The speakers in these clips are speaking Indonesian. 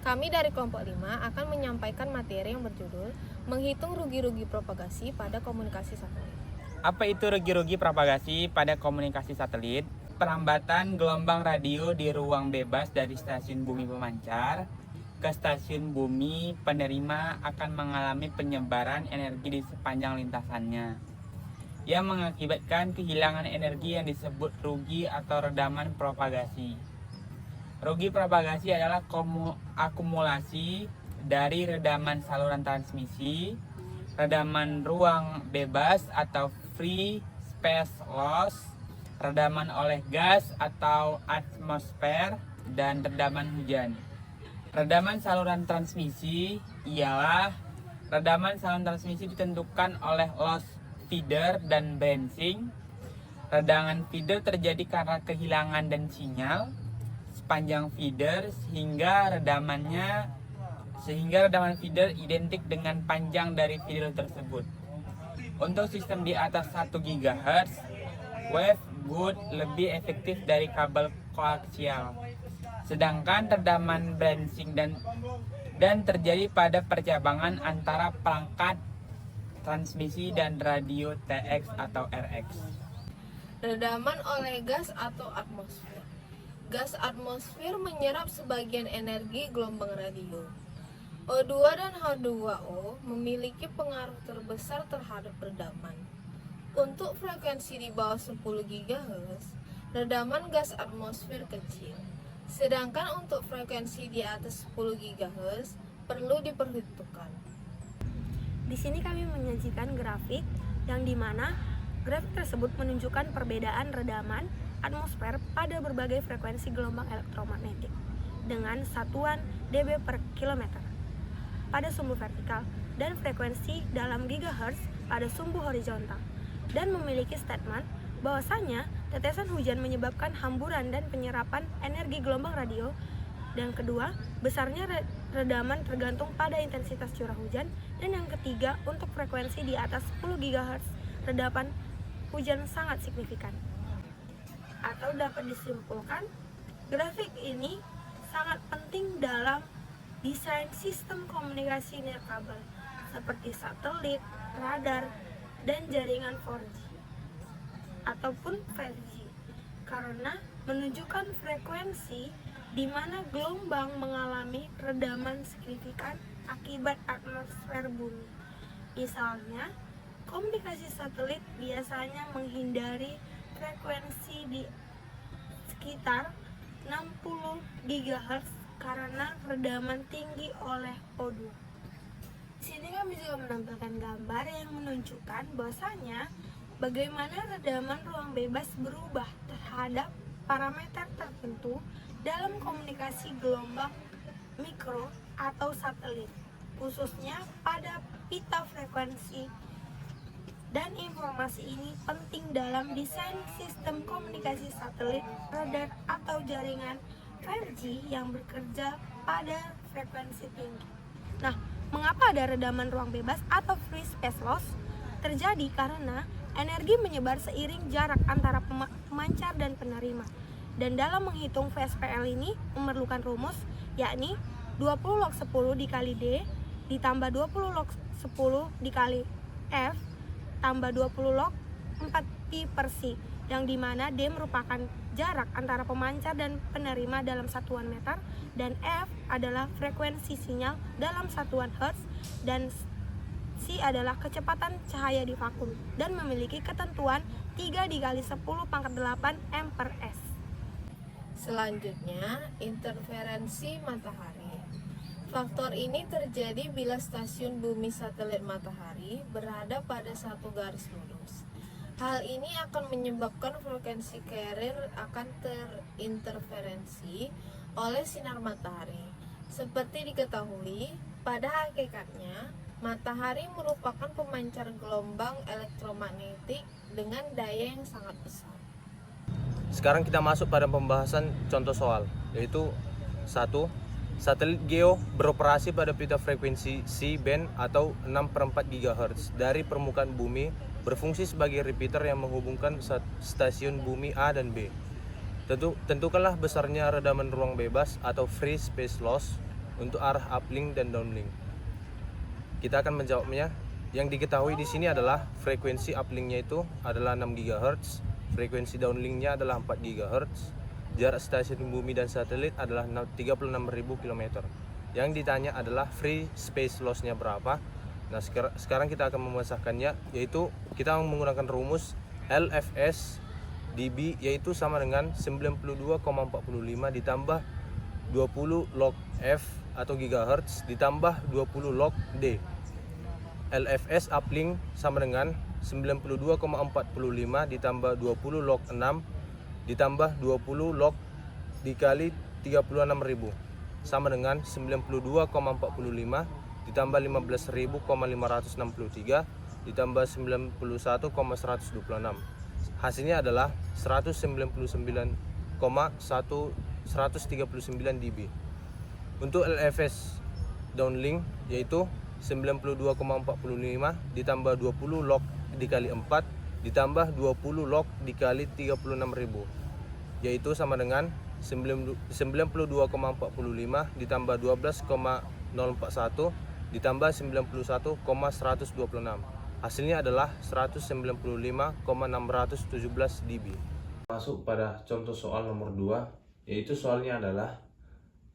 Kami dari kelompok 5 akan menyampaikan materi yang berjudul Menghitung rugi-rugi propagasi pada komunikasi satelit. Apa itu rugi-rugi propagasi pada komunikasi satelit? Perlambatan gelombang radio di ruang bebas dari stasiun bumi pemancar ke stasiun bumi penerima akan mengalami penyebaran energi di sepanjang lintasannya, yang mengakibatkan kehilangan energi yang disebut rugi atau redaman propagasi. Rugi propagasi adalah akumulasi dari redaman saluran transmisi, redaman ruang bebas atau free space loss, redaman oleh gas atau atmosfer, dan redaman hujan. Redaman saluran transmisi ialah redaman saluran transmisi ditentukan oleh loss feeder dan branching. Redaman feeder terjadi karena kehilangan dan sinyal sepanjang feeder sehingga redaman feeder identik dengan panjang dari feeder tersebut. Untuk sistem di atas 1 GHz, wave guide lebih efektif dari kabel koaksial. Sedangkan redaman branching dan terjadi pada percabangan antara perangkat transmisi dan radio TX atau RX. Redaman oleh gas atau atmosfer. Gas atmosfer menyerap sebagian energi gelombang radio. O2 dan H2O memiliki pengaruh terbesar terhadap redaman. Untuk frekuensi di bawah 10 GHz, redaman gas atmosfer kecil. Sedangkan untuk frekuensi di atas 10 GHz perlu diperhitungkan. Di sini kami menyajikan grafik yang dimana grafik tersebut menunjukkan perbedaan redaman atmosfer pada berbagai frekuensi gelombang elektromagnetik dengan satuan dB per kilometer pada sumbu vertikal dan frekuensi dalam gigahertz pada sumbu horizontal, dan memiliki statement bahwasanya tetesan hujan menyebabkan hamburan dan penyerapan energi gelombang radio. Dan kedua, besarnya redaman tergantung pada intensitas curah hujan. Dan yang ketiga, untuk frekuensi di atas 10 GHz, redaman hujan sangat signifikan. Atau dapat disimpulkan, grafik ini sangat penting dalam desain sistem komunikasi nirkabel seperti satelit, radar, dan jaringan 4G ataupun 5G, karena menunjukkan frekuensi di mana gelombang mengalami redaman signifikan akibat atmosfer bumi. Misalnya, komunikasi satelit biasanya menghindari frekuensi di sekitar 60 GHz karena redaman tinggi oleh O2. Di sini kami juga menampilkan gambar yang menunjukkan bahwasanya bagaimana redaman ruang bebas berubah terhadap parameter tertentu dalam komunikasi gelombang mikro atau satelit, khususnya pada pita frekuensi. Dan informasi ini penting dalam desain sistem komunikasi satelit, radar, atau jaringan 5G yang bekerja pada frekuensi tinggi. Nah, mengapa ada redaman ruang bebas atau free space loss? Terjadi karena energi menyebar seiring jarak antara pemancar dan penerima. Dan dalam menghitung VSPL ini memerlukan rumus, yakni 20 log 10 dikali D ditambah 20 log 10 dikali F tambah 20 log 4 pi per C, yang dimana D merupakan jarak antara pemancar dan penerima dalam satuan meter, dan F adalah frekuensi sinyal dalam satuan Hertz, dan C adalah kecepatan cahaya di vakum, dan memiliki ketentuan 3 dikali 10 pangkat 8 M per S. Selanjutnya, interferensi matahari. Faktor ini terjadi bila stasiun bumi satelit matahari berada pada satu garis lurus. Hal ini akan menyebabkan frekuensi carrier akan terinterferensi oleh sinar matahari. Seperti diketahui, pada hakikatnya, matahari merupakan pemancar gelombang elektromagnetik dengan daya yang sangat besar. Sekarang kita masuk pada pembahasan contoh soal, yaitu 1. Satelit GEO beroperasi pada pita frekuensi C-band atau 6/4 GHz dari permukaan bumi, berfungsi sebagai repeater yang menghubungkan stasiun bumi A dan B. Tentukanlah besarnya redaman ruang bebas atau free space loss untuk arah uplink dan downlink. Kita akan menjawabnya. Yang diketahui di sini adalah frekuensi uplinknya itu adalah 6 GHz, frekuensi downlinknya adalah 4 GHz, jarak stasiun bumi dan satelit adalah 36.000 km. Yang ditanya adalah free space loss-nya berapa. Nah, sekarang kita akan memecahkannya, yaitu kita menggunakan rumus LFS dB, yaitu sama dengan 92,45 ditambah 20 log F atau GHz ditambah 20 log D. LFS uplink sama dengan 92,45 ditambah 20 log 6 ditambah 20 log dikali 36.000 sama dengan 92,45 ditambah 15.563 ditambah 91,126. Hasilnya adalah 139,139 dB. Untuk LFS downlink yaitu 92,45 ditambah 20 log dikali 4 ditambah 20 log dikali 36.000, yaitu sama dengan 92,45 ditambah 12,041 ditambah 91,126. Hasilnya adalah 195,617 dB. Masuk pada contoh soal nomor 2, yaitu soalnya adalah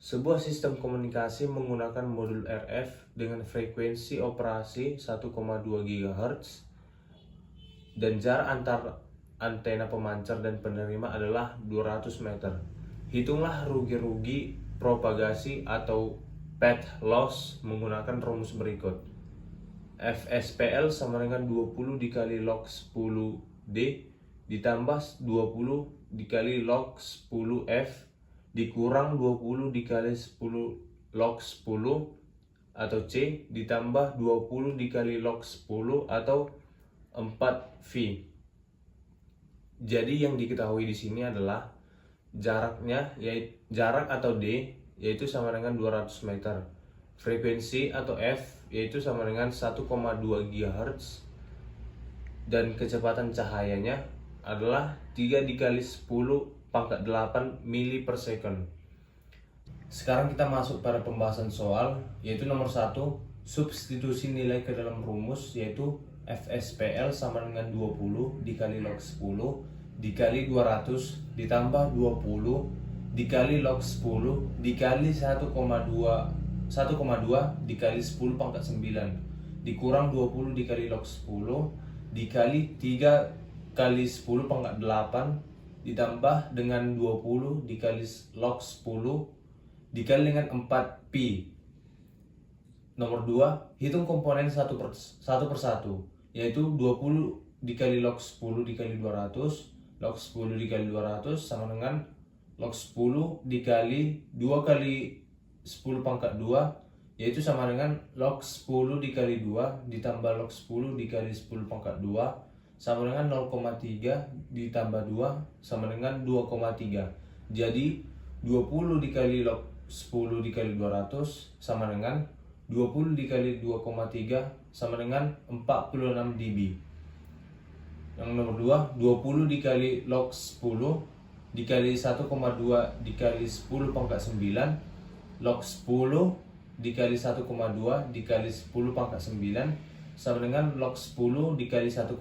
sebuah sistem komunikasi menggunakan modul RF dengan frekuensi operasi 1,2 GHz dan jarak antar antena pemancar dan penerima adalah 200 meter. Hitunglah rugi-rugi propagasi atau path loss menggunakan rumus berikut. FSPL sama dengan 20 dikali log 10 D ditambah 20 dikali log 10 F dikurang 20 dikali 10 log 10 atau C ditambah 20 dikali log 10 atau 4V. Jadi yang diketahui di sini adalah jaraknya, yaitu jarak atau D yaitu sama dengan 200 meter. Frekuensi atau F yaitu sama dengan 1,2 GHz dan kecepatan cahayanya adalah 3 dikali 10 pangkat 8 mili per second. Sekarang kita masuk pada pembahasan soal, yaitu nomor 1, substitusi nilai ke dalam rumus, yaitu FSPL sama dengan 20 dikali log 10 dikali 200 ditambah 20 dikali log 10 dikali 1,2 dikali 10 pangkat 9 dikurang 20 dikali log 10 dikali 3 kali 10 pangkat 8 ditambah dengan 20 dikali log 10 dikali dengan 4pi. Nomor 2, hitung komponen satu per satu, yaitu 20 dikali log 10 dikali 200, log 10 dikali 200 sama dengan log 10 dikali 2 kali 10 pangkat 2, yaitu sama dengan log 10 dikali 2 ditambah log 10 dikali 10 pangkat 2 sama dengan 0,3 ditambah 2 sama dengan 2,3. Jadi 20 dikali log 10 dikali 200 sama dengan 20 dikali 2,3 sama dengan 46 dB. Yang nomor 2, 20 dikali log 10 dikali 1,2 dikali 10 pangkat 9 log 10 dikali 1,2 dikali 10 pangkat 9 sama dengan log 10 dikali 1,2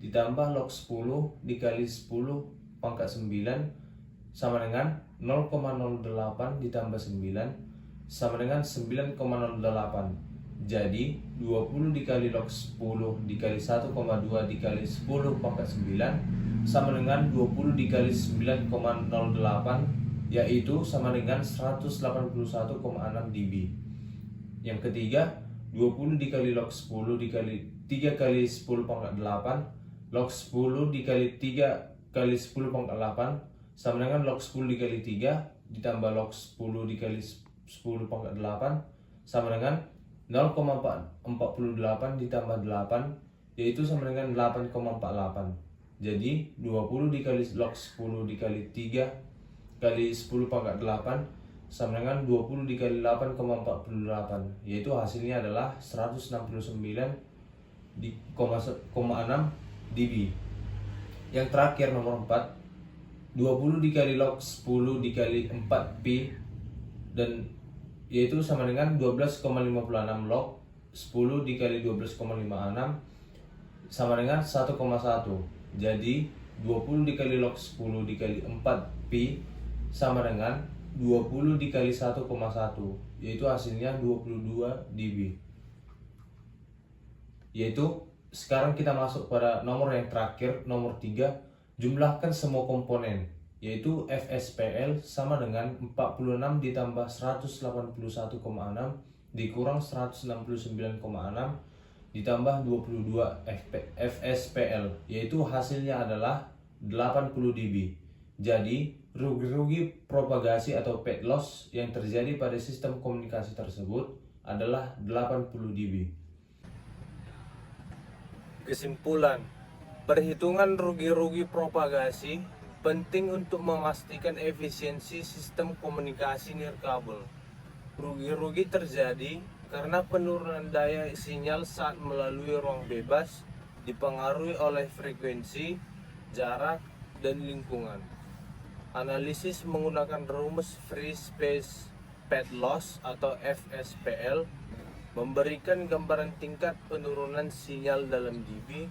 ditambah log 10 dikali 10 pangkat 9 sama dengan 0,08 ditambah 9 sama dengan 9,08. Jadi 20 dikali log 10 dikali 1,2 dikali 10 pangkat 9 sama dengan 20 dikali 9,08, yaitu sama dengan 181,6 dB. Yang ketiga, 20 dikali log 10 dikali 3 kali 10 pangkat 8 log 10 dikali 3 kali 10 pangkat 8 sama dengan log 10 dikali 3 ditambah log 10 dikali 10 pangkat 8 sama dengan 0,48 ditambah 8, yaitu sama dengan 8,48. Jadi 20 dikali log 10 dikali 3 kali 10 pangkat 8 sama dengan 20 dikali 8,48, yaitu hasilnya adalah 169,6 dB. Yang terakhir nomor 4, 20 dikali log 10 dikali 4pi dan yaitu sama dengan 12,56 log 10 dikali 12,56 sama dengan 1,1. Jadi 20 dikali log 10 dikali 4 pi sama dengan 20 dikali 1,1, yaitu hasilnya 22 dB. Yaitu sekarang kita masuk pada nomor yang terakhir, nomor 3. Jumlahkan semua komponen, yaitu FSPL sama dengan 46 ditambah 181,6 dikurang 169,6 ditambah 22 FSPL, yaitu hasilnya adalah 80 dB. Jadi rugi-rugi propagasi atau pet loss yang terjadi pada sistem komunikasi tersebut adalah 80 dB. Kesimpulan, perhitungan rugi-rugi propagasi penting untuk memastikan efisiensi sistem komunikasi nirkabel. Rugi-rugi terjadi karena penurunan daya sinyal saat melalui ruang bebas dipengaruhi oleh frekuensi, jarak, dan lingkungan. Analisis menggunakan rumus Free Space Pet Loss atau FSPL memberikan gambaran tingkat penurunan sinyal dalam dB,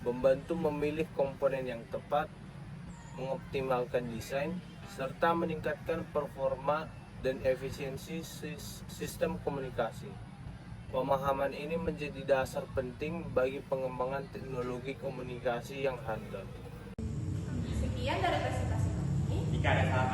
membantu memilih komponen yang tepat, mengoptimalkan desain, serta meningkatkan performa dan efisiensi sistem komunikasi. Pemahaman ini menjadi dasar penting bagi pengembangan teknologi komunikasi yang handal. Sekian dari presentasi kami. Jika ada salah